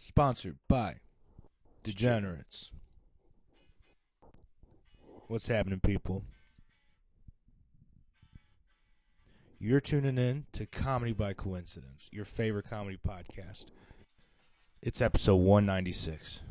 Sponsored by Degenerates. What's happening, people? You're tuning in to Comedy by Coincidence, your favorite comedy podcast. It's episode 196.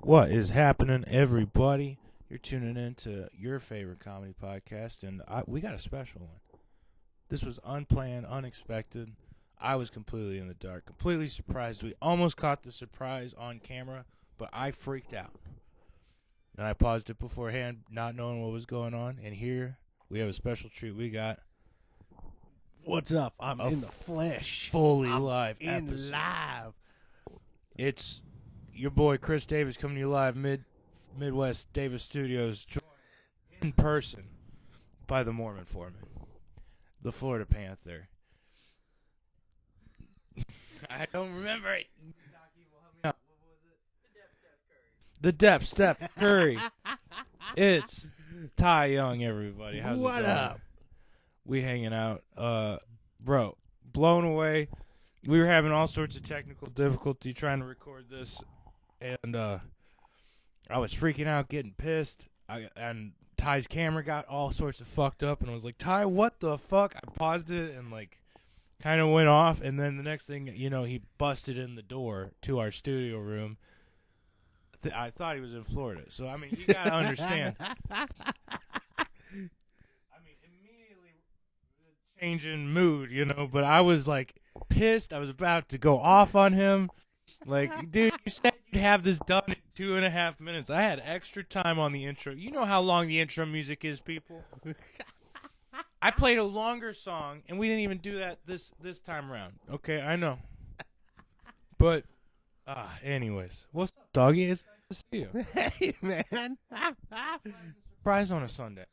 What is happening, everybody? You're tuning in to your favorite comedy podcast, and we got a special one. This was unplanned, unexpected. I was completely in the dark, completely surprised. We almost caught the surprise on camera, but I freaked out. And I paused it beforehand, not knowing what was going on. And here we have a special treat. We got What's up? I'm in the flesh. fully I'm live in episode. live. It's your boy Chris Davis coming to you live Midwest Davis Studios, joined in person by the Mormon Foreman, the Florida Panther. I don't remember it. The Deaf Steph Curry. It's Ty Young, everybody. How's What it going? up? We hanging out. Bro, blown away. We were having all sorts of technical difficulty trying to record this, and I was freaking out, getting pissed. And Ty's camera got all sorts of fucked up, and I was like, Ty, what the fuck? I paused it and kind of went off, and then the next thing you know, he busted in the door to our studio room. I thought he was in Florida, so I mean, you gotta understand. Immediately changing mood, but I was pissed. I was about to go off on him. Dude, you said you'd have this done in 2.5 minutes. I had extra time on the intro. You know how long the intro music is, people. I played a longer song, and we didn't even do that this time around. Okay, I know. But, anyways. What's up, doggy? It's nice to see you. Hey, man. Surprise on a Sunday.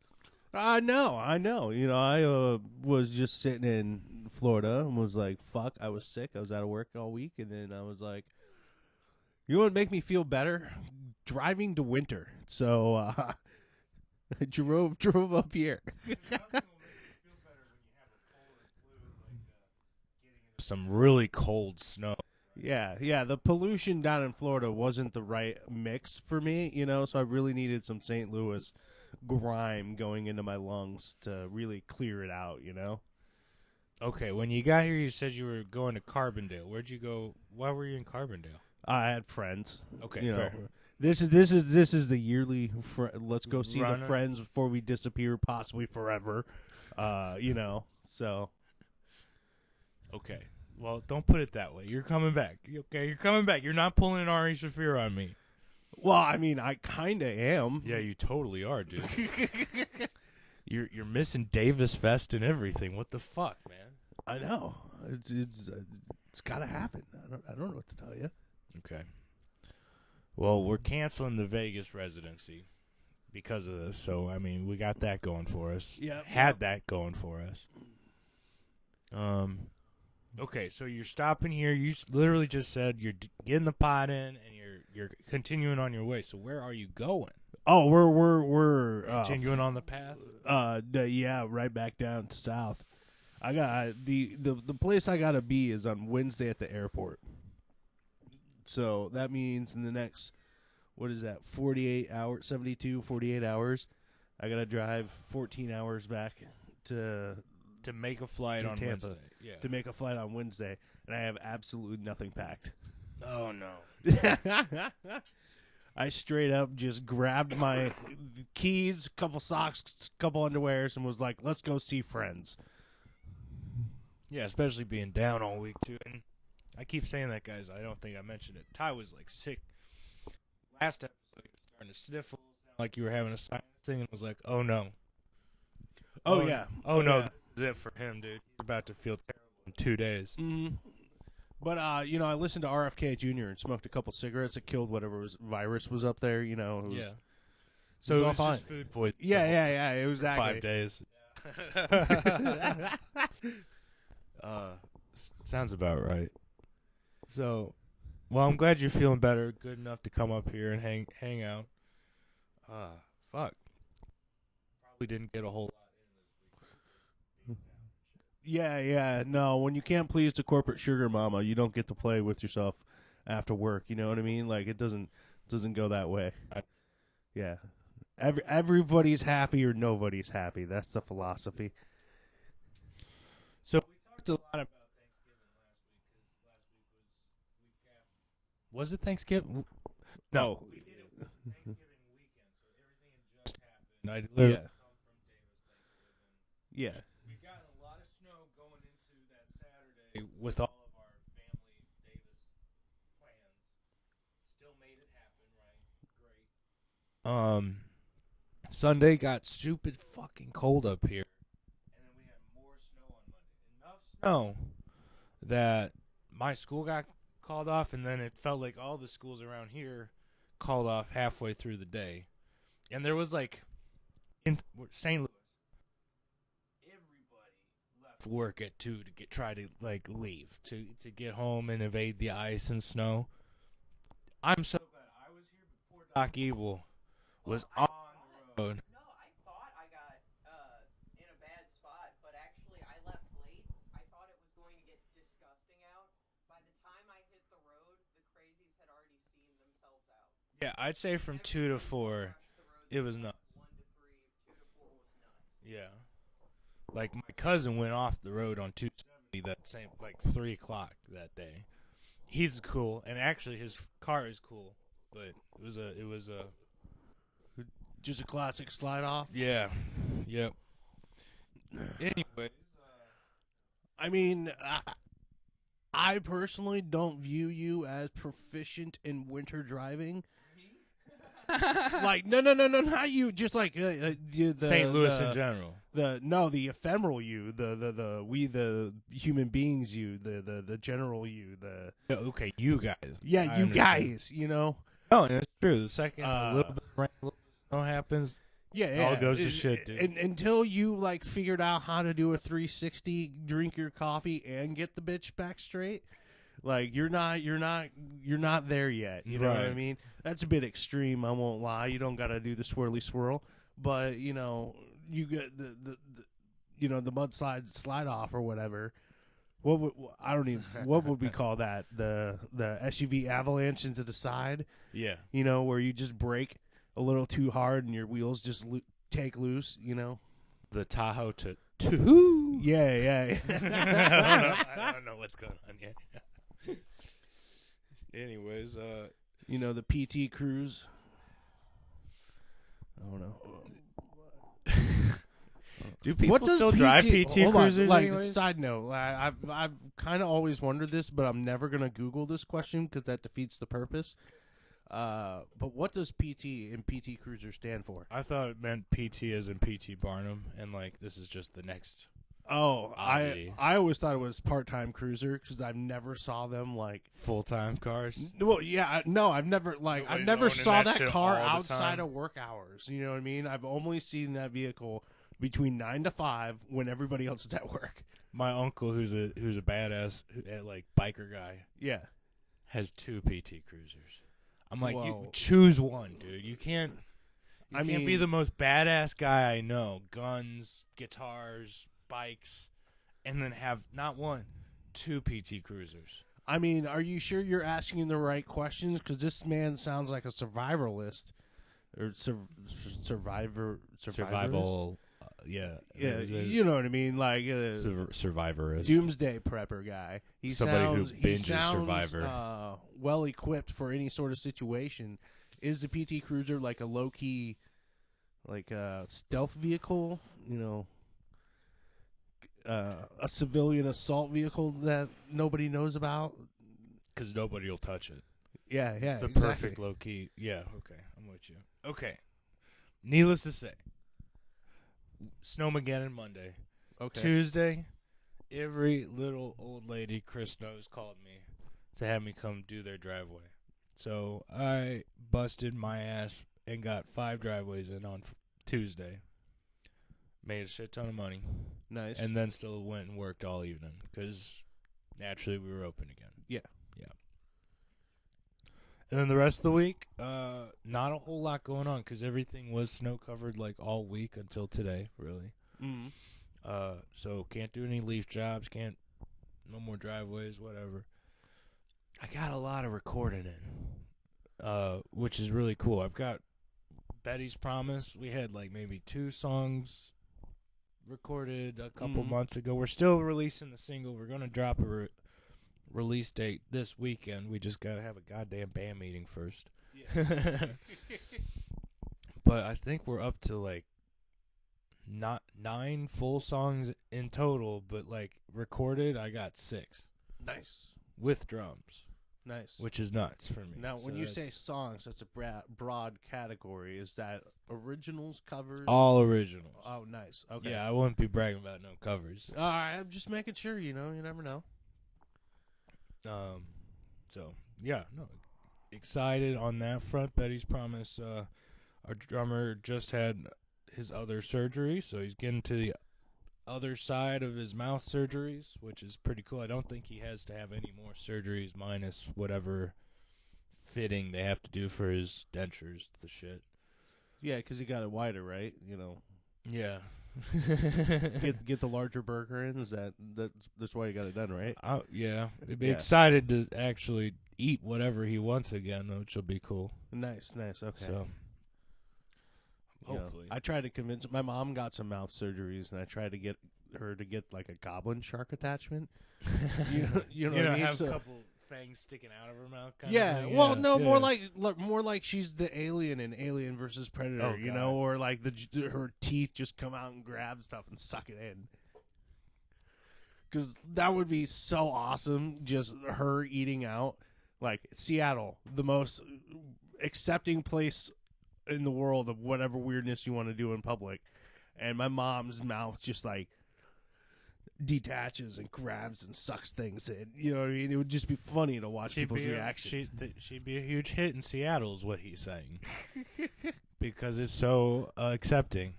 I know. I was just sitting in Florida and was like, fuck, I was sick. I was out of work all week. And then I was like, you know what would make me feel better? Driving to winter. So I drove up here. Some really cold snow. Yeah. The pollution down in Florida wasn't the right mix for me, so I really needed some St. Louis grime going into my lungs to really clear it out, Okay, when you got here, you said you were going to Carbondale. Where'd you go? Why were you in Carbondale? I had friends. Okay, fair. fair. This is the yearly. Let's go see Runner. the friends before we disappear, possibly forever. So. Okay. Well, don't put it that way. You're coming back. Okay, you're coming back. You're not pulling an Ari Shaffir on me. Well, I mean, I kind of am. Yeah, you totally are, dude. You're missing Davis Fest and everything. What the fuck, man? I know. It's gotta happen. I don't know what to tell you. Okay. Well, we're canceling the Vegas residency because of this. So, I mean, we got that going for us. Yeah. Had that going for us. Okay, so you're stopping here. You literally just said you're getting the pot in, and you're continuing on your way. So where are you going? Oh, we're Continuing on the path. Yeah, right back down to south. I got the place I gotta be is on Wednesday at the airport. So that means in the next, what is that, 48 hours, 72, 48 hours, I gotta drive 14 hours back to make a flight on Tampa. Wednesday. Yeah. To make a flight on Wednesday, and I have absolutely nothing packed. Oh no. I straight up just grabbed my keys, couple socks, couple underwears, and was like, "Let's go see friends." Yeah, especially being down all week too. And I keep saying that, guys. I don't think I mentioned it. Ty was like sick last episode. He was starting to sniffle, sound like you were having a sinus thing, and was like, "Oh no." Oh yeah. Oh no. Yeah. This is it for him, dude. He's about to feel terrible in 2 days. Mm-hmm. But I listened to RFK Jr. and smoked a couple cigarettes. It killed whatever virus was up there. It was, Yeah. So it was all just food poisoning. Yeah. It was exactly 5 days. Sounds about right. So, well, I'm glad you're feeling better, good enough to come up here and hang out. Fuck. Probably didn't get a whole lot in this week. Yeah. No, when you can't please the corporate sugar mama, you don't get to play with yourself after work. You know what I mean? Like it doesn't go that way. Yeah. Everybody's happy or nobody's happy. That's the philosophy. So we talked a lot about Thanksgiving last week because last week was week after. Was it Thanksgiving? No. We did it Thanksgiving weekend, so everything had just happened. I literally come from Davis Thanksgiving. Yeah. We've gotten a lot of snow going into that Saturday with all of our family Davis plans. Still made it happen, right? Great. Sunday got stupid fucking cold up here. And then we had more snow on Monday. Enough snow that my school got called off, and then it felt like all the schools around here called off halfway through the day. And there was like in St. Louis, everybody left work at 2 to try to like leave to get home and evade the ice and snow. I'm so glad I was here, but poor Doc Evil was on the road. No, I thought I got in a bad spot, but actually I left late. I thought it was going to get disgusting out. By the time I hit the road, the crazies had already seen themselves out. Yeah, I'd say from 2 to 4, it was nuts. 1 to 3, 2 to 4 was nuts. Yeah. Like, my cousin went off the road on 270 that same, like, 3 o'clock that day. He's cool, and actually his car is cool, but it was a Just a classic slide off. yeah, yep. Anyway, I mean, I personally don't view you as proficient in winter driving. Like no, not you. Just like the St. Louis in general. The ephemeral you, the human beings you, the general you, Okay, you guys. yeah, I you understand. guys, you know. No, and it's true. The second a little bit of rain, a little bit of snow happens, Yeah, it all goes to shit, dude. And until you like figured out how to do a 360, drink your coffee and get the bitch back straight, like you're not there yet. You know what I Right. mean? That's a bit extreme. I won't lie. You don't got to do the swirly swirl, but you get the the mudslide slide off or whatever. What would we call that? The SUV avalanche into the side. Yeah. Where you just brake a little too hard and your wheels just take loose. The Tahoe to Hoo. Yeah. I don't know what's going on here. Anyways, The PT Cruise. I don't know. do people still drive PT Hold on, Cruisers? like, anyways? side note, I've kind of always wondered this, but I'm never gonna Google this question because that defeats the purpose. But what does PT and PT Cruiser stand for? I thought it meant PT as in PT Barnum, and like this is just the next. Oh, Oddity. I always thought it was part-time cruiser because I never saw them like. Full-time cars. Well, yeah, no, I've never Nobody's I never owning saw that that shit car all the outside time. of work hours. You know what I mean? I've only seen that vehicle between 9 to 5 when everybody else is at work. My uncle, who's a badass, like biker guy, Yeah. has 2 PT Cruisers. I'm like, you Whoa. choose one, dude. You can't. You I can't be mean- the most badass guy I know. Guns, guitars, bikes, and then have not 1, 2 PT Cruisers. I mean, are you sure you're asking the right questions? Because this man sounds like a survivalist or survivalist? Survival. Yeah. Yeah, you know what I mean, like Survivorist. doomsday prepper guy. He Somebody who sounds, binges Survivor. Well equipped for any sort of situation. Is the PT Cruiser like a low key, like a stealth vehicle? You know, a civilian assault vehicle that nobody knows about? Because nobody will touch it. Yeah, yeah, It's the exactly. perfect low key. Yeah, okay. I'm with you. Okay. Needless to say, Snowmageddon Monday. Okay. Tuesday, every little old lady Chris knows called me to have me come do their driveway. So I busted my ass and got 5 driveways in on Tuesday. Made a shit ton of money. Nice. And then still went and worked all evening because naturally we were open again. Yeah. Yeah. And then the rest of the week, not a whole lot going on because everything was snow covered like all week until today, really. Mm-hmm. So can't do any leaf jobs, no more driveways, whatever. I got a lot of recording in, which is really cool. I've got Betty's Promise. We had like maybe 2 songs recorded a couple months ago. We're still releasing the single. We're going to drop a release date this weekend. We just got to have a goddamn band meeting first. Yeah. But I think we're up to like not 9 full songs in total, but like recorded, I got 6 Nice. with drums, Nice. which is nuts for me. Now, when So you that's say songs, that's a broad category. Is that originals, covers? all originals. Oh, nice. Okay. Yeah, I wouldn't be bragging about no covers. All right, I'm just making sure, you know. You never know. So yeah, no, excited on that front. Betty's Promise. Our drummer just had his other surgery, so he's getting to the other side of his mouth surgeries, which is pretty cool. I don't think he has to have any more surgeries minus whatever fitting they have to do for his dentures. The shit. Yeah, because he got it wider, right? You know, Yeah. get the larger burger in. Is that's why you got it done, right? Yeah. I'd be Yeah. excited to actually eat whatever he wants again, which will be cool. Nice. Okay. So You know, hopefully. I tried to convince my mom got some mouth surgeries, and I tried to get her to get like a goblin shark attachment. You know what I mean? have So- a couple fangs sticking out of her mouth. Kind Yeah, of thing. well, no, yeah. more like she's the alien in Alien versus Predator, Oh, you God. know, or like her teeth just come out and grab stuff and suck it in. Because that would be so awesome, just her eating out. Like Seattle, the most accepting place in the world of whatever weirdness you want to do in public, and my mom's mouth just like detaches and grabs and sucks things in. You know what I mean? It would just be funny to watch people's reaction. She'd be a huge hit in Seattle, is what he's saying, because it's so accepting.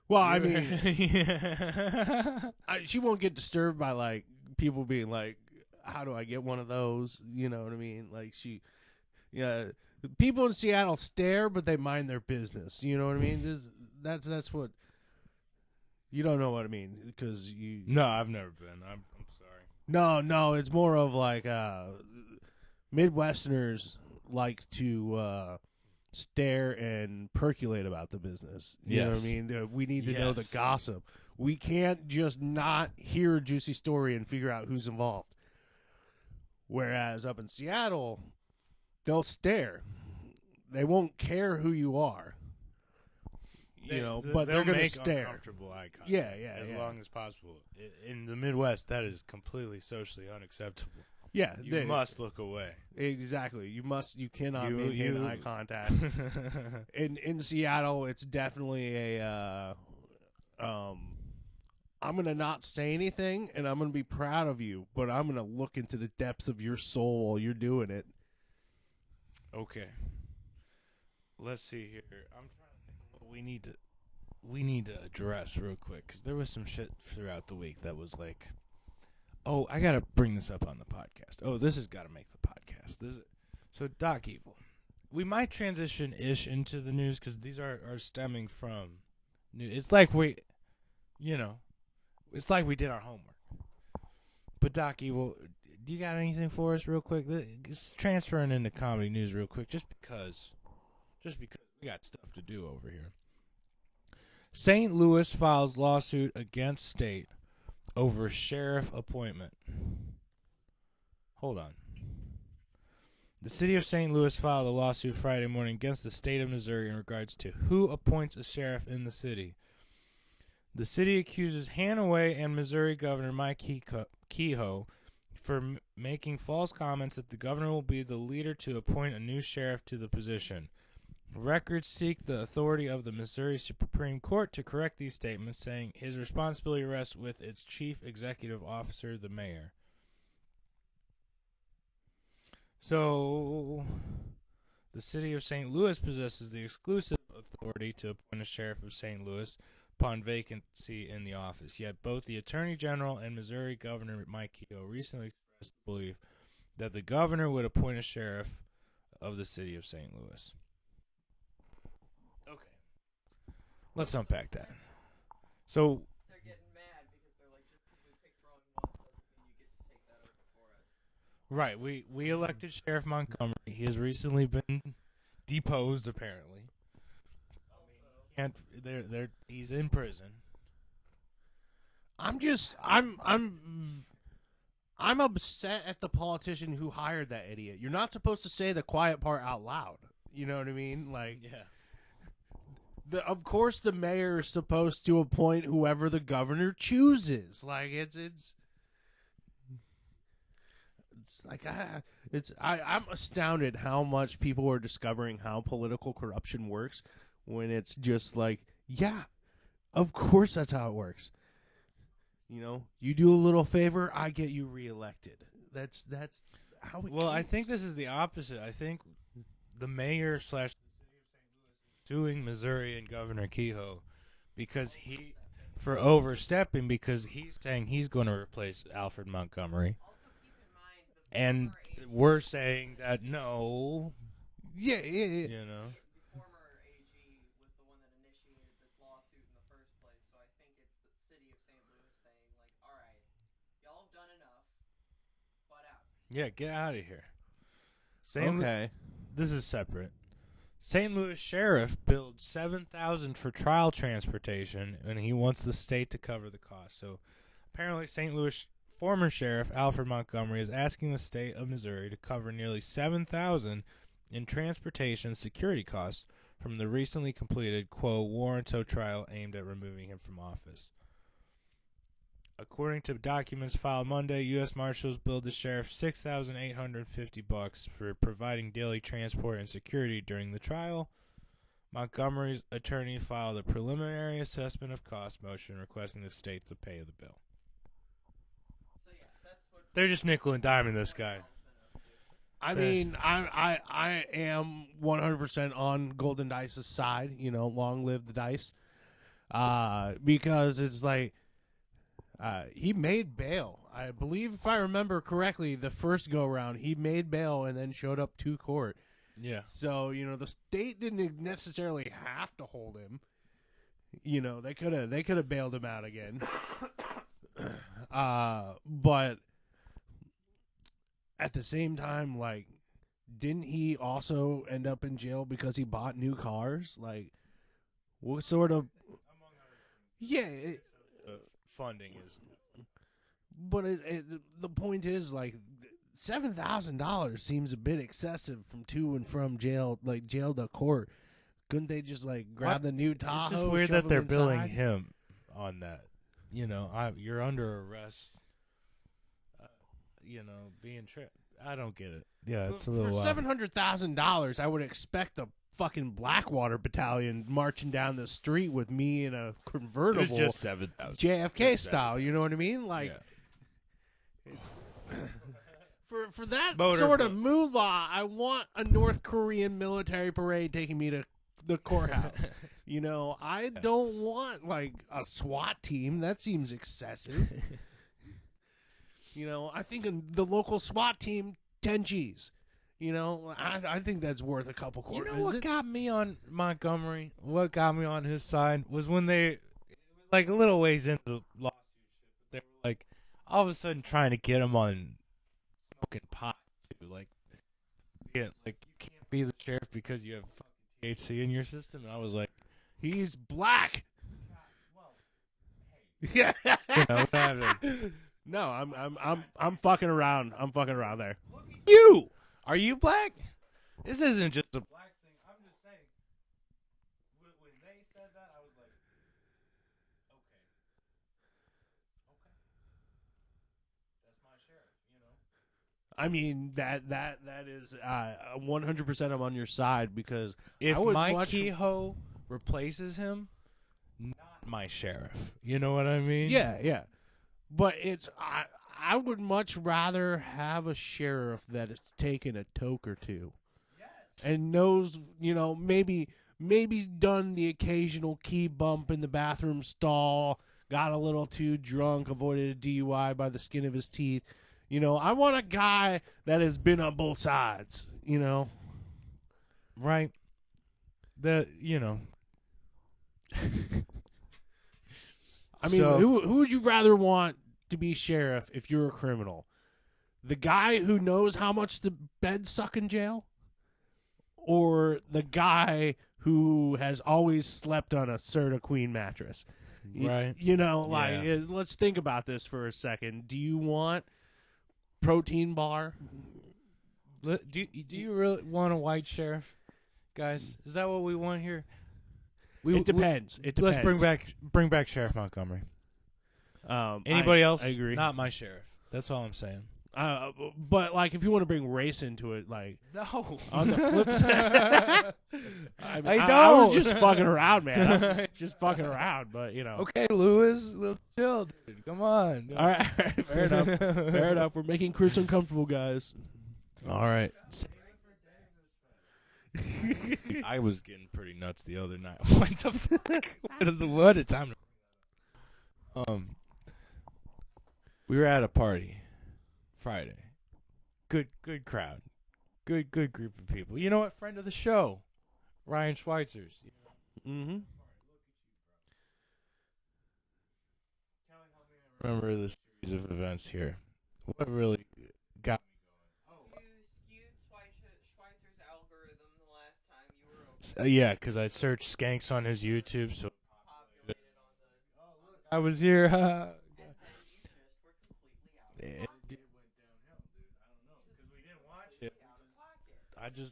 Well, I mean, yeah. she won't get disturbed by like people being like, "How do I get one of those?" You know what I mean? Like yeah. People in Seattle stare, but they mind their business. You know what I mean? That's what. You don't know what I mean because you. No, I've never been. I'm sorry. No, it's more of like Midwesterners like to stare and percolate about the business. You know what I Yes. mean? We need to know the Yes. gossip. We can't just not hear a juicy story and figure out who's involved. Whereas up in Seattle, they'll stare. They won't care who you are. But they're going to stare. Uncomfortable eye contact. Yeah, as yeah. long as possible. In the Midwest, that is completely socially unacceptable. Yeah, You must look away. Exactly. You cannot You- maintain you- eye contact. In Seattle, it's definitely a I'm going to not say anything and I'm going to be proud of you, but I'm going to look into the depths of your soul while you're doing it. Okay. Let's see here. I'm trying to think of what we need to. we need to address real quick because there was some shit throughout the week that was like, oh, I gotta bring this up on the podcast. Oh, this has got to make the podcast. So Doc Evil, we might transition ish into the news because these are stemming from news. It's like it's like we did our homework. But Doc Evil, do you got anything for us real quick? Just transferring into comedy news real quick, just because we got stuff to do over here. St. Louis files lawsuit against state over sheriff appointment. Hold on. The city of St. Louis filed a lawsuit Friday morning against the state of Missouri in regards to who appoints a sheriff in the city. The city accuses Hanaway and Missouri Governor Mike Kehoe for making false comments that the governor will be the leader to appoint a new sheriff to the position. Records seek the authority of the Missouri Supreme Court to correct these statements, saying his responsibility rests with its chief executive officer, the mayor. So, the city of St. Louis possesses the exclusive authority to appoint a sheriff of St. Louis upon vacancy in the office. Yet both the Attorney General and Missouri Governor Mike Kehoe recently expressed the belief that the governor would appoint a sheriff of the city of St. Louis. Okay. Let's unpack that. So They're getting mad because they're like, just because we picked wrong once doesn't mean you get to take that over for us. right, we elected Sheriff Montgomery. He has recently been deposed, apparently. He's in prison. I'm upset at the politician who hired that idiot. You're not supposed to say the quiet part out loud. You know what I mean? Like, Yeah. Of course the mayor is supposed to appoint whoever the governor chooses. Like, it's like I'm astounded how much people are discovering how political corruption works when it's just like, yeah, of course that's how it works. You know, you do a little favor, I get you reelected. That's how it goes. I think this is the opposite. I think the mayor / the city of St. Louis is suing Missouri and Governor Kehoe because for overstepping, because he's saying he's going to replace Alfred Montgomery. Also, keep in mind And we're saying that no. Yeah. You know. the former AG was the one that initiated this lawsuit in the first place, so I think it's the city of St. Louis saying, like, all right, y'all have done enough, butt out. Yeah, get out of here. Okay. This is separate. St. Louis sheriff billed $7,000 for trial transportation, and he wants the state to cover the cost. So apparently St. Louis former sheriff Alfred Montgomery is asking the state of Missouri to cover nearly $7,000 in transportation security costs from the recently completed quo warranto trial aimed at removing him from office. According to documents filed Monday, U.S. Marshals billed the sheriff $6,850 for providing daily transport and security during the trial. Montgomery's attorney filed a preliminary assessment of cost motion requesting the state to pay the bill. So yeah, that's what They're just nickel and diming this guy. I mean, I am 100% on Golden Dice's side. You know, long live the dice, because it's like he made bail. I believe, if I remember correctly, the first go around he made bail and then showed up to court. Yeah. So you know, the state didn't necessarily have to hold him. You know, they could have bailed him out again. But at the same time, like, didn't he also end up in jail because he bought new cars? Like, what sort of? Yeah, Funding is. but the point is, like, $7,000 seems a bit excessive from to and from jail, like jail to court. Couldn't they just like grab the new Tahoe? It's just weird shove that they're him billing inside? him on that. You know, you're under arrest. You know, being tripped. I don't get it. Yeah, it's a little For $700,000, I would expect a fucking Blackwater battalion marching down the street with me in a It convertible, was just 7,000. JFK Just style. You know what I mean? Like, Yeah. it's for that Motor sort of boat. moolah, I want a North Korean military parade taking me to the courthouse. You know, I don't want like a SWAT team. That seems excessive. You know, I think the local SWAT team, 10 G's. You know, I think that's worth a couple court You know visits. what got me on Montgomery? What got me on his side was when it was like a little ways into the lawsuit shit. They were like all of a sudden trying to get him on smoking pot too. Like, yeah, like you can't be the sheriff because you have fucking THC in your system. And I was like, He's black. yeah, you know, No, I'm fucking around. I'm fucking around there. you are you black? This isn't just a black thing. I'm just saying. When they said that, I was like, okay, that's my sheriff. You know. I mean that is 100% I'm on your side because If I would Mike much Kehoe replaces him, not my sheriff. You know what I mean? yeah. But it's I would much rather have a sheriff that has taken a toke or two. Yes. And knows, you know, maybe done the occasional key bump in the bathroom stall, got a little too drunk, avoided a DUI by the skin of his teeth. You know, I want a guy that has been on both sides, you know. Right. You know. I mean, So- who would you rather want to be sheriff if you're a criminal? The guy who knows how much the beds suck in jail? Or the guy who has always slept on a Serta Queen mattress? Right. You know, like, Yeah. let's think about this for a second. Do you want protein bar? Do you really want a white sheriff, guys? Is that what we want here? It depends. It depends. Let's bring back Sheriff Montgomery. I Anybody else? I agree. Not my sheriff. That's all I'm saying. But like, if you want to bring race into it, like No. on the flip side, I I was don't. just fucking around, man. I'm just fucking around, but you know. Okay, Lewis, let's chill, dude. Come on. All right, fair enough. Fair enough. We're making Chris uncomfortable, guys. All right. I was getting pretty nuts the other night. What the fuck? What a time to... We were at a party Friday. Good crowd. Good group of people. You know what? Friend of the show, Ryan Schweitzer's. Mm-hmm. Remember the series of events here. What really got You skewed Schweitzer's algorithm the last time you were over. yeah, because I searched skanks on his YouTube, so Populated on the I was here. and then you just were completely out of It pocket. went downhill, dude. I don't know because we didn't watch it. Out of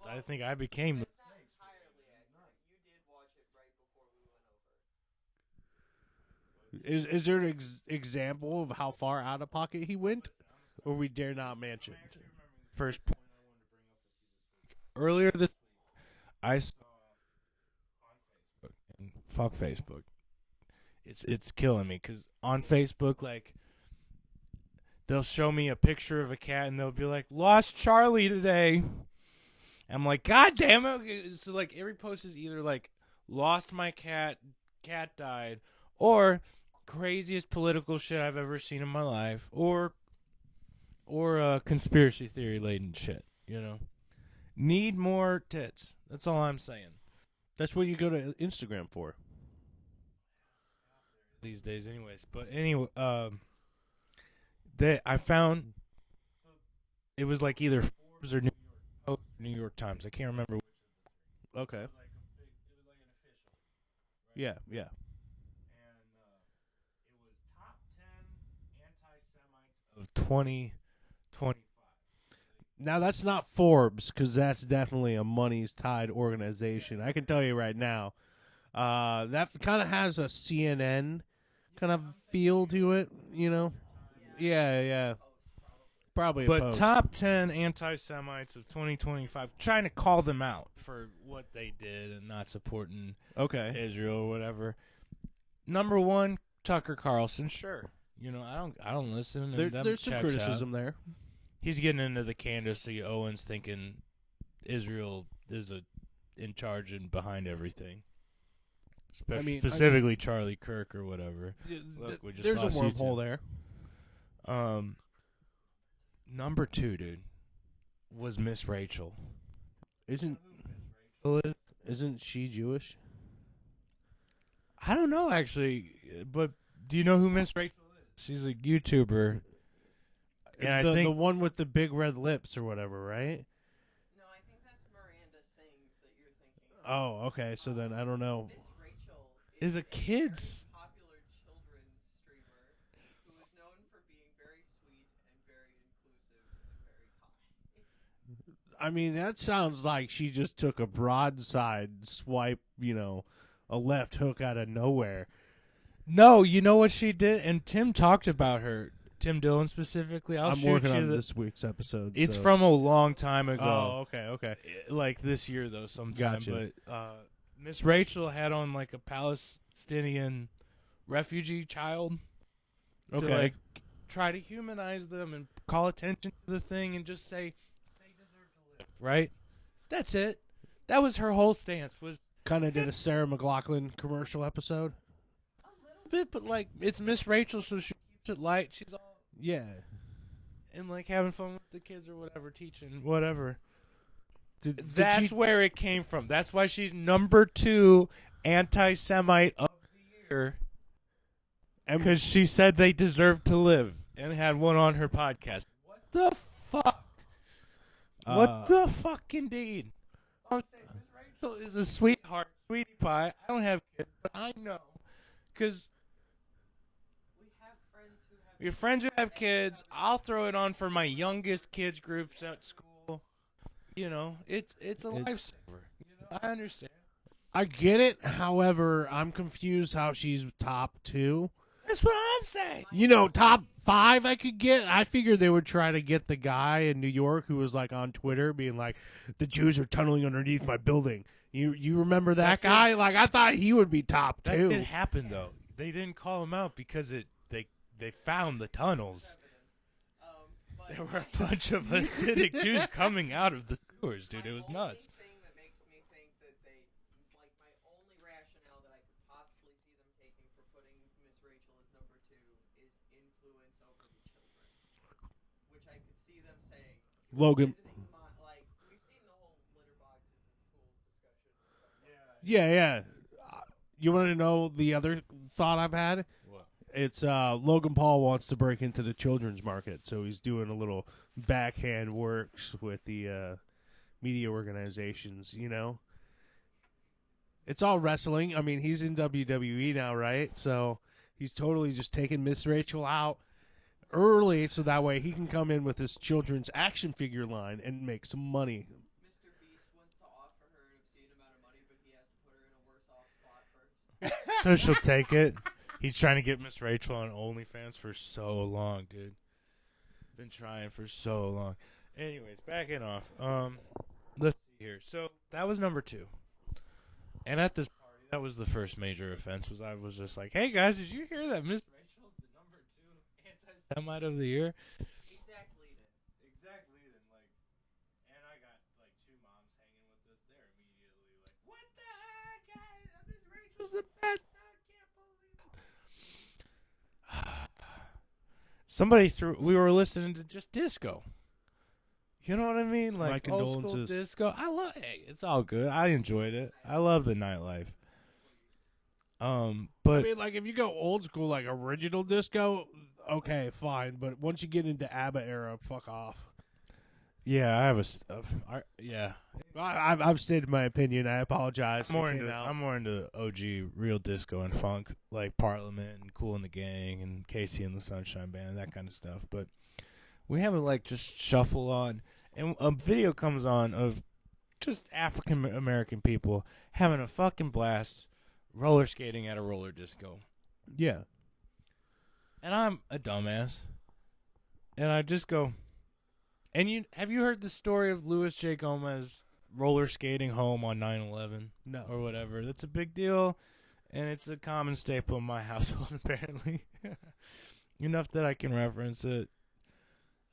pocket. I think I became the. That's not entirely accurate. You did watch it right before we went over. Is there an example of how far out of pocket he went, or we dare not mention? First point I wanted to bring up with you this week. Earlier this week, I saw on Facebook, and fuck Facebook. It's killing me because on Facebook, like, they'll show me a picture of a cat and they'll be like, "Lost Charlie today." I'm like, God damn it! So like every post is either like, "Lost my cat died," or craziest political shit I've ever seen in my life, or conspiracy theory laden shit. You know, need more tits. That's all I'm saying. That's what you go to Instagram for. These days, anyways. But anyway, I found it was like either Forbes or New York Times. I can't remember which. Okay. It was like an official. Yeah. And it was top 10 anti-Semites of 2025. Now that's not Forbes, because that's definitely a money's tied organization. I can tell you right now. That kind of has a CNN kind of feel to it, you know? Yeah. Probably a But post. top 10 anti-Semites of 2025, trying to call them out for what they did and not supporting Okay. Israel or whatever. Number 1, Tucker Carlson. Sure, you know I don't listen. And them There's some checks criticism out. there. He's getting into the Candace Owens thinking Israel is in charge and behind everything. Specifically Charlie Kirk or whatever. Look, we just there's a lost you wormhole two. there. Number 2, dude, was Miss Rachel. Isn't she Jewish? I don't know, actually, but do you know who Miss Rachel is? She's a YouTuber. And I think the one with the big red lips or whatever, right? No, I think that's Miranda Sings that you're thinking of. Oh, okay. So then I don't know. Miss Rachel is a kid's. very popular children's streamer who is known for being very sweet and very inclusive and very kind. I mean, that sounds like she just took a broadside swipe, a left hook out of nowhere. No, you know what she did? And Tim talked about her. Tim Dillon specifically. I'm working on this week's episode. It's so. from a long time ago. Oh, okay. Like this year, though, sometime. Gotcha. But Miss Rachel had on like a Palestinian refugee child. Okay. To, like, try to humanize them and call attention to the thing and just say they deserve to live. Right? That's it. That was her whole stance. Was kind of did a Sarah McLachlan commercial episode. A little bit, but like it's Miss Rachel, so she keeps it light. She's all. Yeah. And, like, having fun with the kids or whatever, teaching, whatever. That's where it came from. That's why she's number 2 anti-Semite of the year. Because she said they deserve to live and had one on her podcast. What the fuck? What the fuck, indeed? I'm saying Miss Rachel is a sweetheart, sweetie pie. I don't have kids, but I know. Because... your friends who have kids, I'll throw it on for my youngest kids groups at school. It's a lifesaver. I understand. I get it. However, I'm confused how she's top 2. That's what I'm saying. Top 5 I could get. I figured they would try to get the guy in New York who was like on Twitter being like, the Jews are tunneling underneath my building. You remember that guy? Like, I thought he would be top 2. That did happen, though. They didn't call him out because they found the tunnels. There were a bunch of Hasidic Jews coming out of the sewers, dude. It was nuts. The thing that makes me think that they, like, my only rationale that I could possibly see them taking for putting Miss Rachel as number 2 is influence over the children, which I could see them saying. Logan. Like, we've seen the whole litter boxes in schools discussion. Yeah. You want to know the other thought I've had? It's Logan Paul wants to break into the children's market, so he's doing a little backhand works with the media organizations, It's all wrestling. I mean, he's in WWE now, right? So he's totally just taking Miss Rachel out early so that way he can come in with his children's action figure line and make some money. Mr. Beast wants to offer her an obscene amount of money, but he has to put her in a worse off spot first. So she'll take it. He's trying to get Miss Rachel on OnlyFans for so long, dude. Been trying for so long. Anyways, backing off. Let's see here. So that was number 2. And at this party, that was the first major offense. I was just like, "Hey guys, did you hear that Miss Rachel's the number 2 anti-Semite of the year?" Exactly. Like, and I got like 2 moms hanging with us. They're immediately like, "What the heck? Miss Rachel's the best." We were listening to just disco. You know what I mean? Like old school disco. It's all good. I enjoyed it. I love the nightlife. But I mean, like, if you go old school, like original disco, okay, fine. But once you get into ABBA era, fuck off. Yeah, I have I've stated my opinion. I apologize. I'm more into OG real disco and funk, like Parliament and Kool and the Gang and Casey and the Sunshine Band, that kind of stuff. But we have it like just shuffle on, and a video comes on of just African American people having a fucking blast, roller skating at a roller disco. Yeah, and I'm a dumbass, and I just go. And have you heard the story of Louis J. Gomez roller skating home on 9/11? No. Or whatever. That's a big deal, and it's a common staple in my household, apparently. Enough that I can reference it.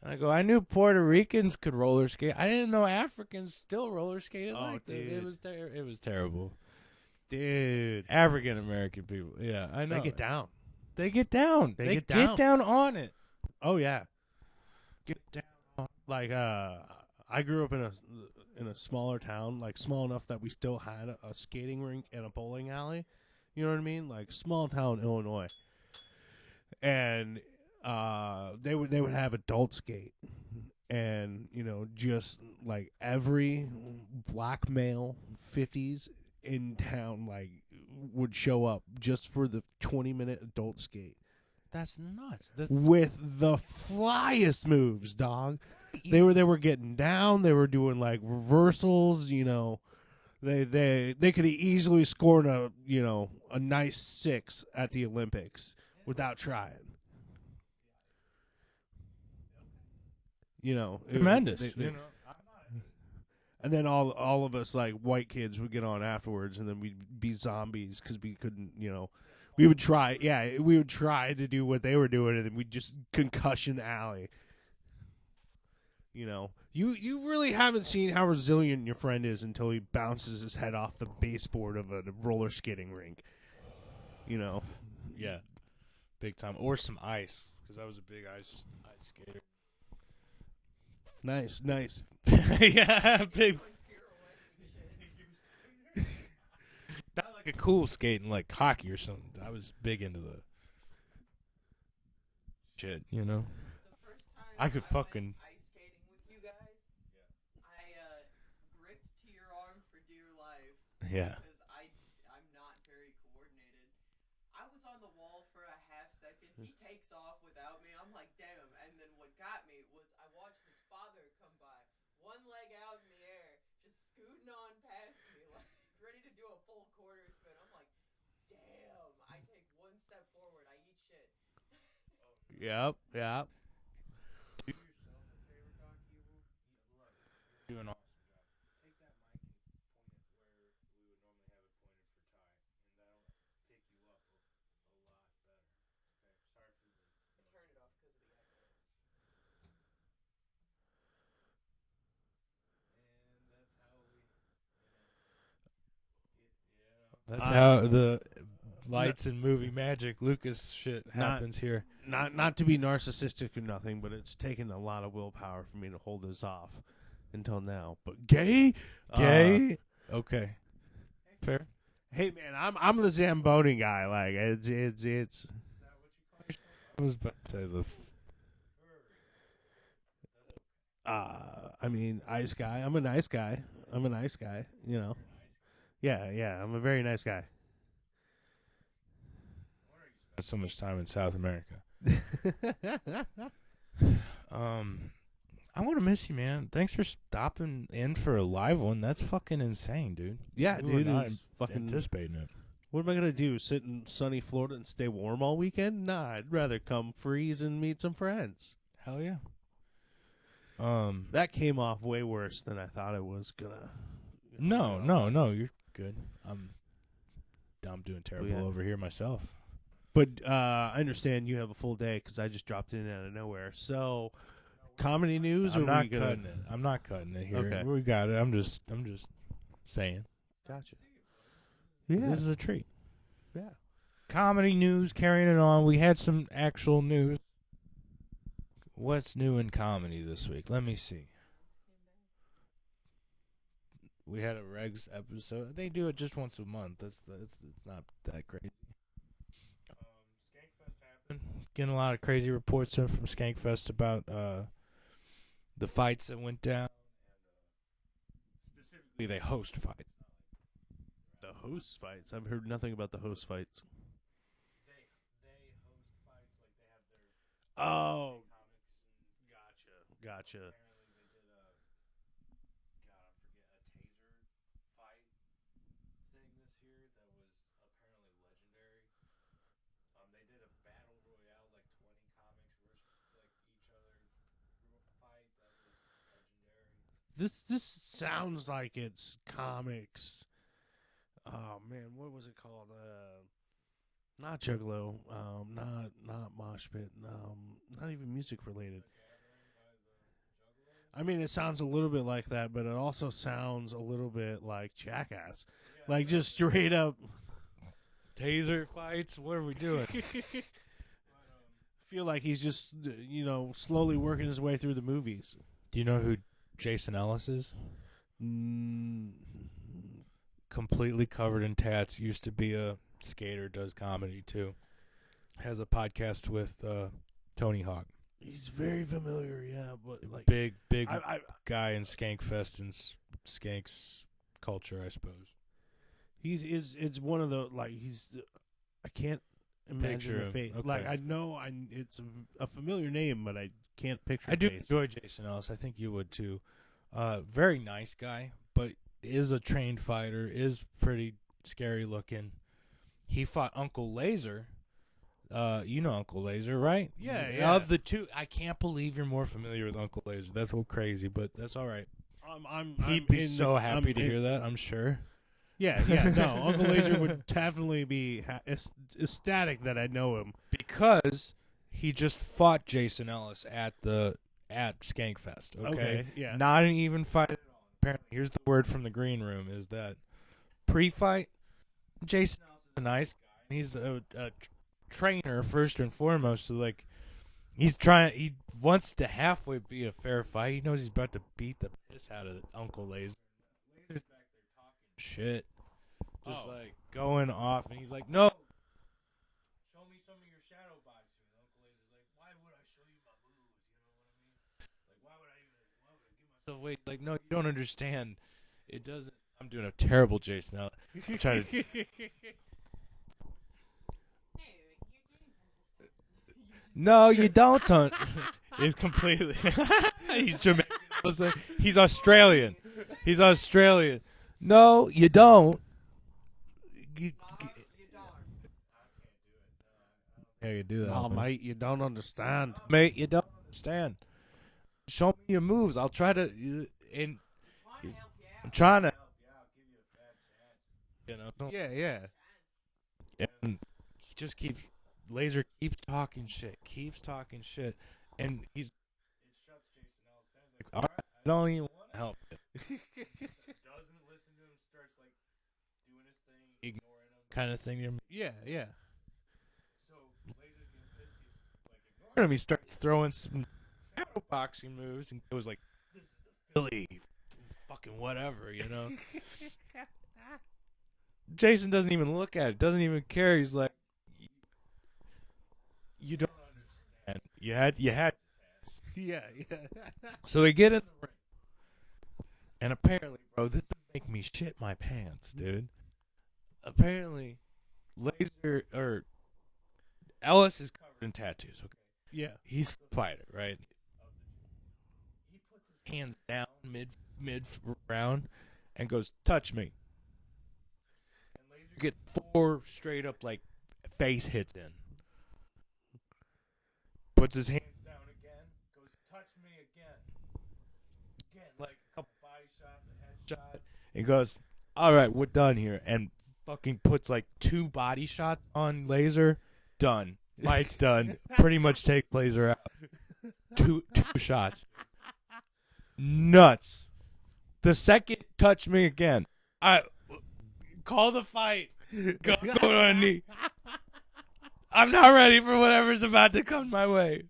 And I go, I knew Puerto Ricans could roller skate. I didn't know Africans still roller skated like this. Dude. It was terrible. Dude. African American people. Yeah, I know. They get down. They get down. They They get get down. down on it. Oh, yeah. Get down on it. Like, I grew up in a smaller town, like small enough that we still had a skating rink and a bowling alley. You know what I mean? Like small town Illinois. And they would have adult skate. And, you know, just like every black male 50s in town like would show up just for the 20-minute adult skate. That's nuts. With the flyest moves, dog. They were getting down. They were doing like reversals. You know, they could have easily scored a nice 6 at the Olympics without trying. You know, Tremendous. And then all of us like white kids would get on afterwards, and then we'd be zombies because we couldn't, you know. We would try to do what they were doing, and then we'd just concussion alley. You know, you really haven't seen how resilient your friend is until he bounces his head off the baseboard of a roller skating rink. You know, Yeah, big time. Or some ice, because I was a big ice skater. nice. Yeah, big. Not like a cool skating like hockey or something. I was big into the shit, you know. The first time I could fucking. went ice skating with you guys, I gripped to your arm for dear life Yeah. because I'm not very coordinated. I was on the wall for a half second. He takes off without me. I'm like, damn. And then what got me was I watched his father come by, one leg out in the air, just scooting on past me, like ready to do a full quarter spin. I'm like, damn. I take one step forward, I eat shit. Yep. Do yourself a favor, Doc. You do an awesome job. Take that mic and point it where we would normally have it pointed for Ty, and that'll take you up a lot better. Okay. Sorry for the. I turned it off because of the echo. And that's how we, That's how the lights and movie magic Lucas shit happens here. Not to be narcissistic or nothing, but it's taken a lot of willpower for me to hold this off until now. But gay. Okay. Fair. Hey man, I'm the Zamboni guy. Like it's. I was about to say the. I mean, ice guy. I'm a nice guy. You know. Yeah. I'm a very nice guy. Spent so much time in South America. I want to miss you, man. Thanks for stopping in for a live one. That's fucking insane, dude. Yeah, We were dude. not It's fucking. anticipating it. What am I gonna do? Sit in sunny Florida and stay warm all weekend? Nah, I'd rather come freeze and meet some friends. Hell yeah. That came off way worse than I thought it was gonna. No, you're good. I'm doing terrible yeah. over here myself. But I understand you have a full day because I just dropped in out of nowhere. So, comedy news or I'm not we gonna... cutting it. I'm not cutting it here. Okay. We got it. I'm just saying. Gotcha. Yeah. This is a treat. Yeah. Comedy news, carrying it on. We had some actual news. What's new in comedy this week? Let me see. We had a Regs episode. They do it just once a month. It's not that crazy. Skankfest happened. Getting a lot of crazy reports in from Skankfest about the fights that went down. Specifically, they host fights. The host fights. I've heard nothing about the host fights. They host fights like they have their Oh, comics. gotcha. Apparently, they did a taser fight thing this year that was apparently legendary. They did a battle royale, like 20 comics versus like each other fight that was legendary. This sounds like it's comics. Oh man, what was it called? Not Juggalo. Not Mosh Pit. Not even music related. I mean, it sounds a little bit like that, but it also sounds a little bit like Jackass. Like just straight up taser fights. What are we doing? feel like he's just slowly working his way through the movies. Do you know who Jason Ellis is? Completely covered in tats. Used to be a skater. Does comedy too. Has a podcast with Tony Hawk. He's very familiar, yeah, but like big I guy in Skankfest and Skanks culture, I suppose. It's one of the I can't imagine Picture the face. him. Okay. Like I know it's a familiar name, but I can't picture. I do face. enjoy Jason Ellis. I think you would too. Very nice guy, but is a trained fighter. Is pretty scary looking. He fought Uncle Laser. You know Uncle Laser, right? Yeah. Of the two, I can't believe you're more familiar with Uncle Laser. That's so crazy, but that's all right. He'd be so happy to hear that, I'm sure. Yeah. No, Uncle Laser would definitely be ecstatic that I know him because he just fought Jason Ellis at Skankfest. Okay, yeah. Not an even fight at all. Apparently, here's the word from the green room: is that pre-fight, Jason Ellis is a nice guy. He's a trainer first and foremost. So like, he wants to halfway be a fair fight. He knows he's about to beat the piss out of Uncle Laser. Laser's back there talking shit, just like going off, and he's like, "No, show me some of your shadow boxing." And Uncle Laser's like, "Why would I show you my moves? You know what I mean? Like, why would I give myself away?" Like, no, you don't understand. It doesn't. I'm doing a terrible Jason. I'm trying to. No, you don't. He's completely. He's Jamaican. He's Australian. He's Australian. No, you don't. You can't do that. Oh, mate, you don't understand. Mate, you don't understand. Show me your moves. I'll try to. I'm trying to. You know. Yeah. And he just keeps. Laser keeps talking shit, and it shuts Jason Ellis down. He's like, all right, I don't even want to help him. Doesn't listen to him, starts like doing his thing, ignoring him, kind of thing. Yeah. So Laser's getting pissed. He's like ignoring him. He starts throwing some shadow boxing moves, and goes like, "This is the Philly, fucking whatever," you know. Jason doesn't even look at it. Doesn't even care. He's like. You don't understand. You had your chance. Yeah. So they get in the ring. And apparently, bro, this would make me shit my pants, dude. Apparently, Ellis is covered in tattoos, okay? Yeah. He's the fighter, right? He puts his hands down mid round and goes, "Touch me." And Laser gets 4 straight up like face hits in. Puts his hands down again, goes, "Touch me again." Again, like a couple body shots, a headshot. He goes, "All right, we're done here." And fucking puts like 2 body shots on Laser. Done. Fight's done. Pretty much takes Laser out. Two shots. Nuts. The second, touch me again. I call the fight. Go on a knee. I'm not ready for whatever's about to come my way.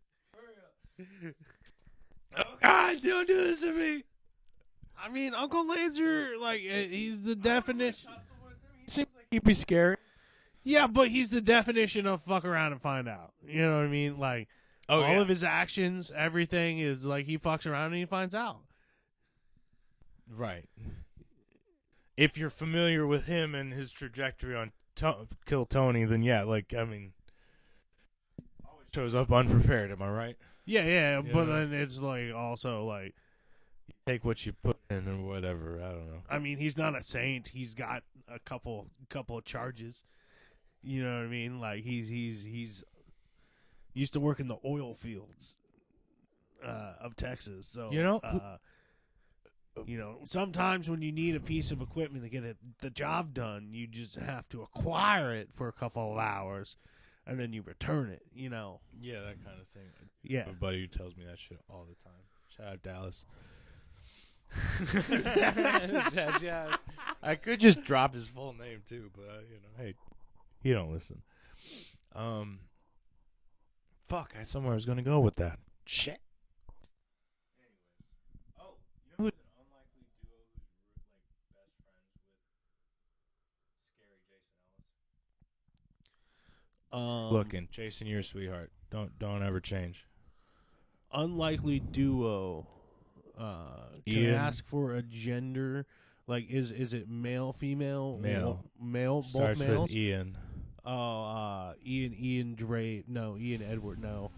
Oh, God, don't do this to me. I mean, Uncle Laser, like, he's the definition. He seems like he'd be scary. Yeah, but he's the definition of fuck around and find out. You know what I mean? Like, all of his actions, everything is like he fucks around and he finds out. Right. If you're familiar with him and his trajectory on Kill Tony, then yeah, like, I mean, always shows up unprepared, am I right? Yeah, but then it's like also like you take what you put in or whatever, I don't know. I mean, he's not a saint. He's got a couple of charges. You know what I mean? Like he's used to work in the oil fields of Texas. So sometimes when you need a piece of equipment to get the job done, you just have to acquire it for a couple of hours, and then you return it. You know? Yeah, that kind of thing. Yeah, I have a buddy who tells me that shit all the time. Shout out Dallas. Yeah, I could just drop his full name too, but hey, he don't listen. Fuck, somewhere I was gonna go with that. Shit. Oh, you know who's an unlikely duo who's best friends with scary Jason Ellis? Looking, Jason, you're a sweetheart. Don't ever change. Unlikely duo. Can I Ian. ask for a gender? Like, is it male, female, Male. male, Starts both males? with Ian. Oh, Ian Dre. No, Ian Edward. No.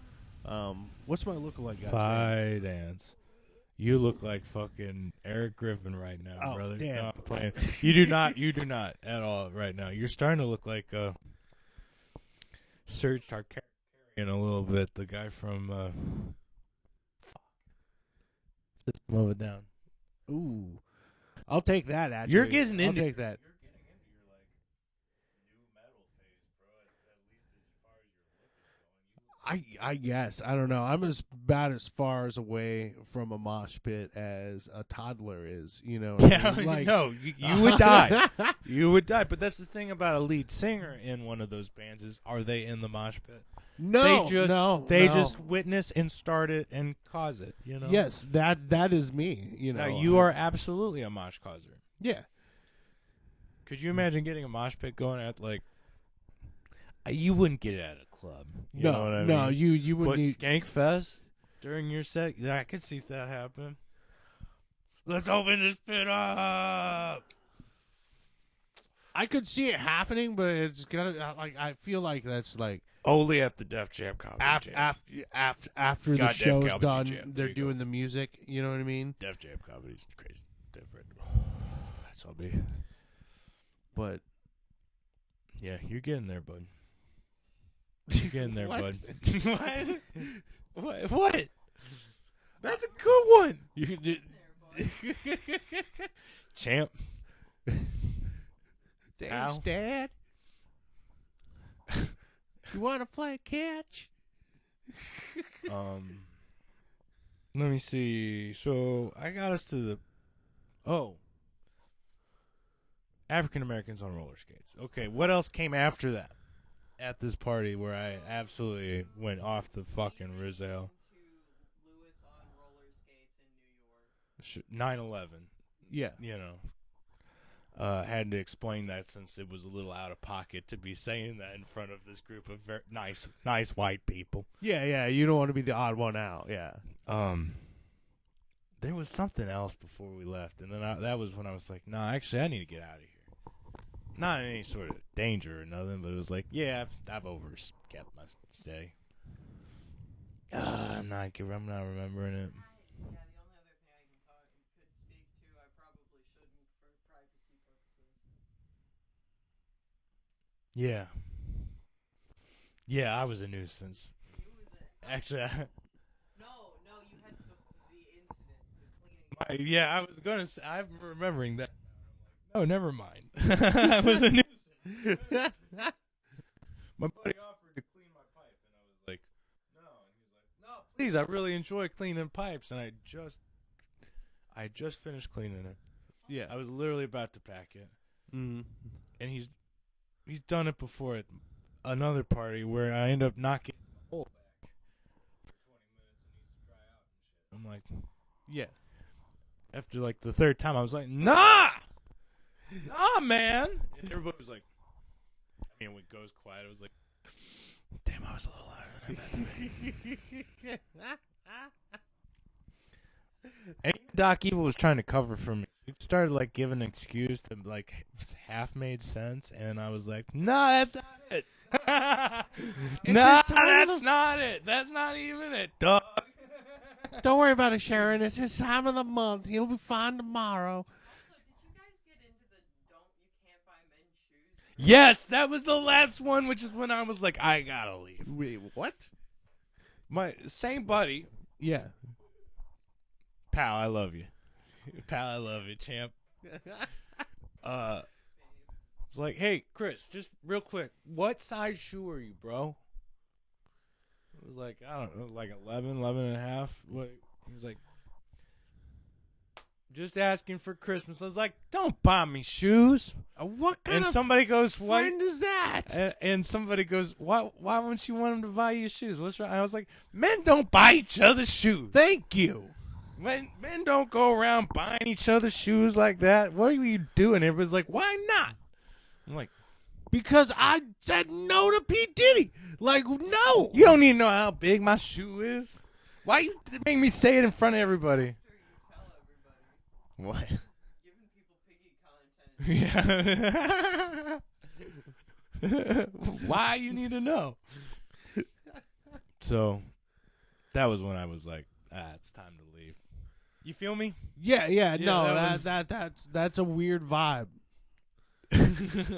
What's my lookalike guy's name? Finance. You look like fucking Eric Griffin right now, Oh, brother. damn. No, I'm playing. You do not at all right now. You're starting to look like Serge Tarkarian a little bit. The guy from System of a Down. Ooh, I'll take that. Actually, You're getting I'll into. take that. You're getting into your new metal phase, bro. At least as far as your look is going. I guess I don't know. I'm about as far as away from a mosh pit as a toddler is. You know. What I mean? Like, no, you would die. You would die. But that's the thing about a lead singer in one of those bands is, are they in the mosh pit? No, they no. just witness and start it and cause it. You know. Yes, that is me. You know. Now, you are absolutely a mosh causer. Yeah. Could you imagine getting a mosh pit going at you wouldn't get it at a club. You know what I no. mean? You would But need. Skank Fest during your set, I could see that happen. Let's open this pit up. I could see it happening, but it's gonna I feel like that's like Only at the Def Jam Comedy Jam. after the Goddamn show's Comedy done, Jam. There they're you go. doing the music. You know what I mean? Def Jam Comedy's crazy different. That's all me. But Yeah, you're getting there, bud. You're getting there, What? bud. What? That's a good one. you did. Champ. Thanks, Dad. You want to play catch? Let me see. So I got us to African Americans on roller skates. Okay, what else came after that at this party where I absolutely went off the fucking Rizzo? To Lewis on roller skates in New York. 9/11. Yeah. You know. Had to explain that since it was a little out of pocket to be saying that in front of this group of very nice white people. Yeah. You don't want to be the odd one out. Yeah. There was something else before we left, and then that was when I was like, no, actually, I need to get out of here. Not in any sort of danger or nothing, but it was like, yeah, I've overstepped my stay. I'm not remembering it. Yeah, the only other thing I could speak to, I probably shouldn't for privacy purposes. Yeah. Yeah, I was a nuisance. You was a Actually, No, you had the incident, the cleaning. yeah, I was gonna say, I'm remembering that. No, never mind. I was a nuisance. My buddy offered to clean my pipe, and I was like, no. And he was like, no, please, I really enjoy cleaning pipes, and I just finished cleaning it. Yeah. I was literally about to pack it, Mm-hmm. and he's done it before at another party where I end up not getting the hole back for 20 minutes and needs to dry out and shit. I'm like, Yeah. after like the third time, I was like, nah, man. And everybody was like, I mean, when it goes quiet, I was like, damn, I was a little louder than I meant to be. And Doc Evil was trying to cover for me. He started like giving an excuse that like half made sense, and I was like, "No, that's not it. That's not it. That's not even it, dog." Don't worry about it, Sharon. It's his time of the month. You'll be fine tomorrow. Also, did you guys get into the you can't buy men's shoes? Yes, that was the last one, which is when I was like, I gotta leave. Wait, what? My same buddy, Yeah. pal, I love you. Pal, I love you, champ. Was like, hey, Chris, just real quick, what size shoe are you, bro? It was like, I don't know, like 11 and a half. What? He was like, just asking for Christmas. I was like, don't buy me shoes. What kind And of somebody goes, what? friend is that? And somebody goes, why wouldn't you want him to buy you shoes? What's wrong? I was like, men don't buy each other shoes. Thank you. Men don't go around buying each other shoes like that. What are you doing? Everybody's like, why not? I'm like, Because I said no to P. Diddy. Like, no. you don't need to know how big my shoe is. Why you make me say it in front of everybody? After you tell everybody. What? Giving people piggy content. Yeah. Why you need to know? So, that was when I was like, it's time to leave. You feel me? Yeah, no, that that's a weird vibe.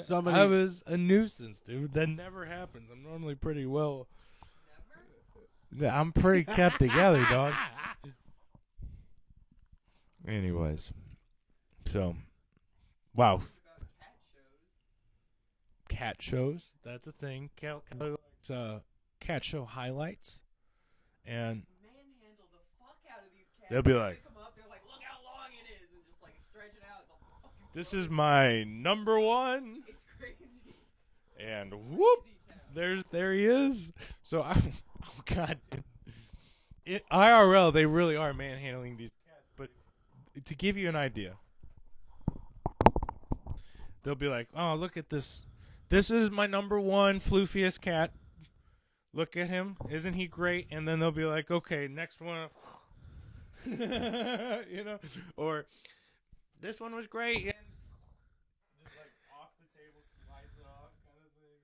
Somebody I was a nuisance, dude. That never happens. I'm normally pretty well. Never? I'm pretty kept together, dog. Anyways, so, wow. About cat shows. Cat shows. That's a thing. Kelly likes cat show highlights, and Manhandle the fuck out of these cats. they'll be They like, come up, they're like, look how long it is, and just like stretch it out. The fucking "This is my number one," It's crazy. and whoop, Crazy town. there he is. So I, oh god, IRL they really are manhandling these cats. But to give you an idea, they'll be like, "Oh, look at this. This is my number one floofiest cat. Look at him. Isn't he great?" And then they'll be like, "Okay, next one." Or this one was great. And just like off the table, slides it off, kind of thing.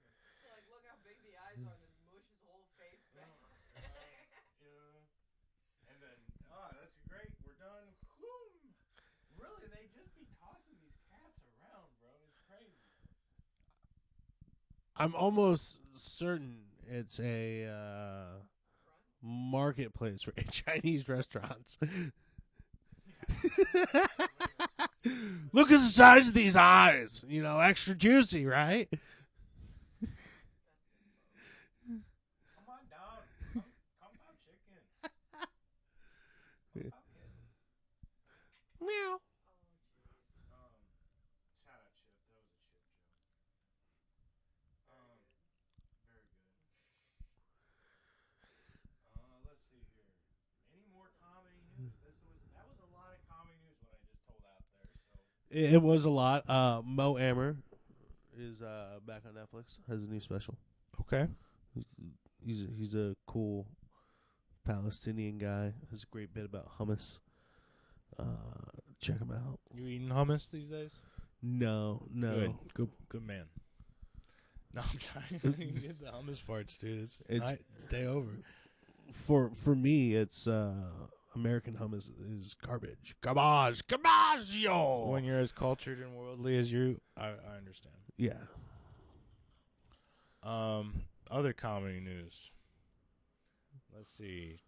Like, look how big the eyes are, and then mush his whole face back. And then, that's great. We're done. Whoom. Really, they just be tossing these cats around, bro. It's crazy. I'm almost certain it's a marketplace for Chinese restaurants. Look at the size of these eyes. You know, extra juicy, right? Come on down. Come on, chicken. Come on, kid. Meow. Shout out Chip. That was a Chip joke. Very good. Let's see here. Any more comedy news? That was a lot of comedy news what I just told out there. So It was a lot. Mo Amer is back on Netflix. Has a new special. okay. He's a cool Palestinian guy. Has a great bit about hummus. Check him out. You eating hummus these days? No. Good man. No, I'm trying to get the hummus farts, dude. It's stay over. For me, it's American hummus is garbage. Garbage, yo. When you're as cultured and worldly as you, I understand. Yeah. Other comedy news. Let's see.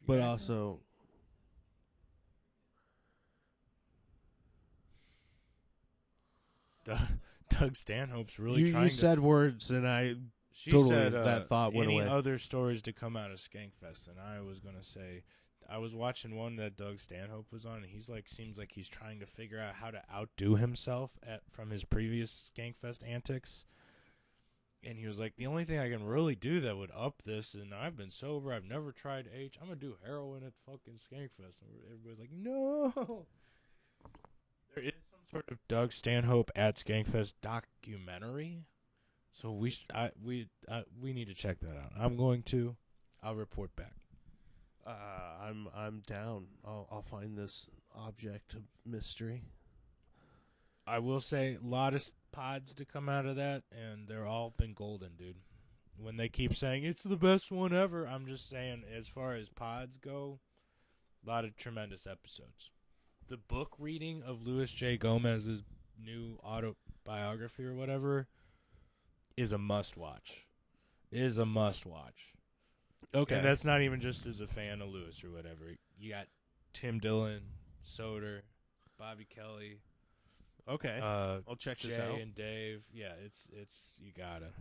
But also, Doug Stanhope's really you trying said words, and I She totally said that thought went any away. other stories to come out of Skankfest, and I was gonna say, I was watching one that Doug Stanhope was on, and he's like, seems like he's trying to figure out how to outdo himself from his previous Skankfest antics. And he was like, the only thing I can really do that would up this, and I've been sober, I've never tried H, I'm gonna do heroin at fucking Skankfest. And everybody's like, no. There is some sort of Doug Stanhope at Skankfest documentary. So we need to check that out. I'll report back. I'm down. I'll find this object of mystery. I will say a lot of pods to come out of that, and they're all been golden, dude. When they keep saying it's the best one ever, I'm just saying as far as pods go, a lot of tremendous episodes. The book reading of Louis J. Gomez's new autobiography or whatever is a must-watch. Okay. And that's not even just as a fan of Lewis or whatever. You got Tim Dillon, Soder, Bobby Kelly. Okay. I'll check Jay this out. and Dave. Yeah, it's you gotta.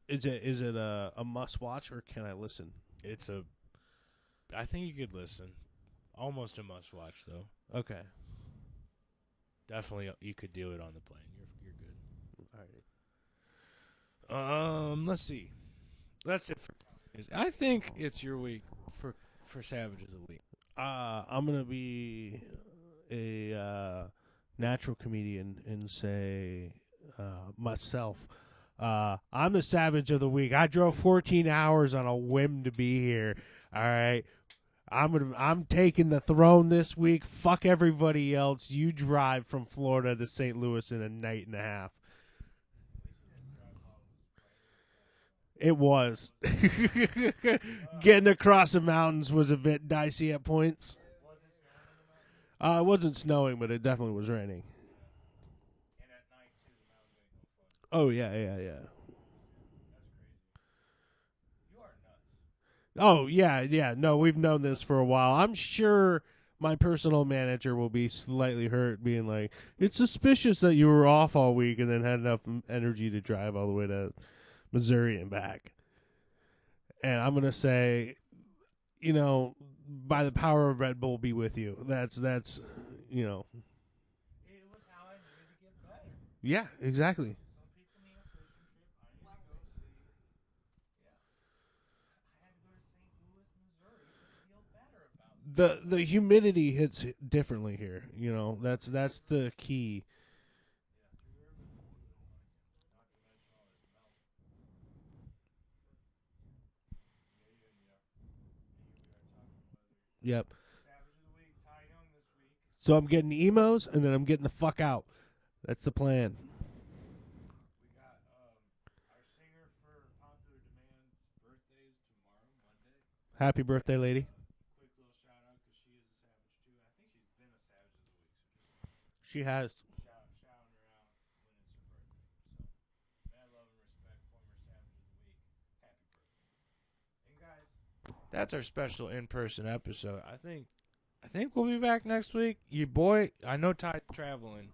Is it a must watch, or can I listen? I think you could listen. Almost a must watch though. Okay. definitely you could do it on the plane. You're good. All right. Let's see. That's it for. I think it's your week for Savages of the Week. I'm gonna be a natural comedian and say myself. I'm the savage of the week. I drove 14 hours on a whim to be here. All right. I'm taking the throne this week. Fuck everybody else. You drive from Florida to St. Louis in a night and a half. It was. Getting across the mountains was a bit dicey at points. It wasn't snowing, but it definitely was raining. Oh, yeah. Oh, yeah. No, we've known this for a while. I'm sure my personal manager will be slightly hurt, being like, it's suspicious that you were off all week and then had enough energy to drive all the way to Missouri and back. And I'm going to say, by the power of Red Bull be with you. That's It was how I needed to get better. Yeah, exactly. Some people need a fishing trip. I need to go see. Yeah. I had to go to St. Louis, Missouri to feel better about it. The humidity hits differently here. That's the key. Yep. Savage of the Week, Ty Young this week. So I'm getting emos, and then I'm getting the fuck out. That's the plan. We got our singer for Popular Demand's birthday is tomorrow, Monday. Happy birthday, lady. Quick little shout out because she is a savage too. I think she's been a savage of the week, so just She has. shouting her out when it's her birthday. So, mad love and respect, former savage of the week. Happy birthday. And guys, that's our special in-person episode. I think we'll be back next week. You boy, I know Ty's traveling.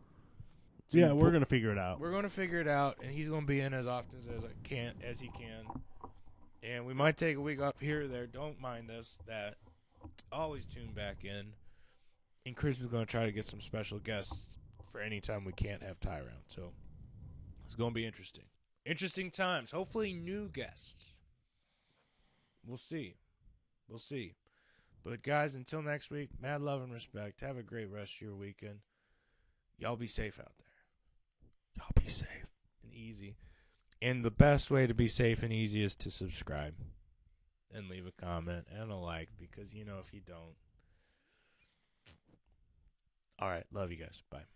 Yeah, we're gonna figure it out. We're gonna figure it out, and he's gonna be in as often as he can. And we might take a week off here or there. Don't mind us. That always tune back in. And Chris is gonna try to get some special guests for any time we can't have Ty around. So it's gonna be interesting. Interesting times. Hopefully new guests. We'll see. But guys, until next week, mad love and respect. Have a great rest of your weekend. Y'all be safe out there. Y'all be safe and easy. And the best way to be safe and easy is to subscribe and leave a comment and a like, because if you don't. All right, love you guys. Bye.